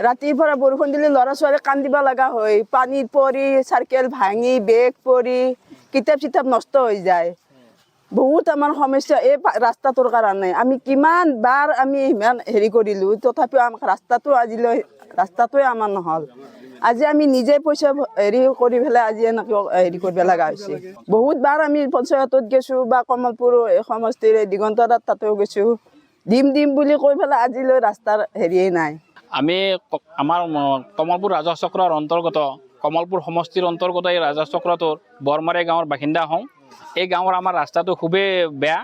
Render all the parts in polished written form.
ৰাতিপুৱা বৰষুণ দিলে ল'ৰা ছোৱালী কান্দিব লগা হয় পানীত পৰি চাইকেল ভাঙি বেগ পৰি কিতাপ চিতাপ নষ্ট হৈ যায় বহুত আমাৰ সমস্যা এই ৰাস্তাটোৰ কাৰণে আমি কিমান বাৰ আমি ইমান হেৰি কৰিলোঁ তথাপিও আমাক ৰাস্তাটোৱে আমাৰ নহ'ল আজি আমি নিজে পইচা হেৰি কৰি পেলাই আজি এনেকৈ হেৰি কৰিব লগা হৈছে বহুত বাৰ আমি পঞ্চায়তত গৈছোঁ বা কমলপুৰ সমষ্টিৰ দিগন্ত তাতেও গৈছোঁ দিম বুলি কৈ পেলাই আজিলৈ ৰাস্তাৰ হেৰিয়েই নাই আমি আমাৰ কমলপুৰ ৰাজহ চক্ৰৰ অন্তৰ্গত কমলপুৰ সমষ্টিৰ অন্তৰ্গত এই ৰাজহ চক্ৰটোৰ বৰমাৰী গাঁৱৰ বাসিন্দা হওঁ এই গাঁৱৰ আমাৰ ৰাস্তাটো খুবেই বেয়া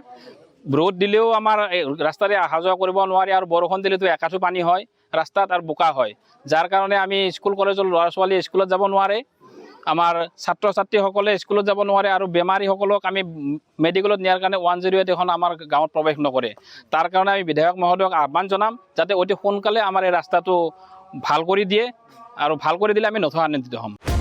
ৰ'দ দিলেও আমাৰ ৰাস্তাৰে অহা যোৱা কৰিব নোৱাৰি আৰু বৰষুণ দিলেতো একাঠো পানী হয় ৰাস্তাত আৰু বোকা হয় যাৰ কাৰণে আমি স্কুল কলেজৰ ল'ৰা ছোৱালী স্কুলত যাব নোৱাৰে আমাৰ ছাত্ৰ ছাত্ৰীসকলে স্কুলত যাব নোৱাৰে আৰু বেমাৰীসকলক আমি মেডিকেলত নিয়াৰ কাৰণে 108 এখন আমাৰ গাঁৱত প্ৰৱেশ নকৰে তাৰ কাৰণে আমি বিধায়ক মহোদয়ক আহ্বান জনাম যাতে অতি সোনকালে আমাৰ এই ৰাস্তাটো ভাল কৰি দিয়ে আৰু ভাল কৰি দিলে আমি নথৈ আনন্দিত হ'ম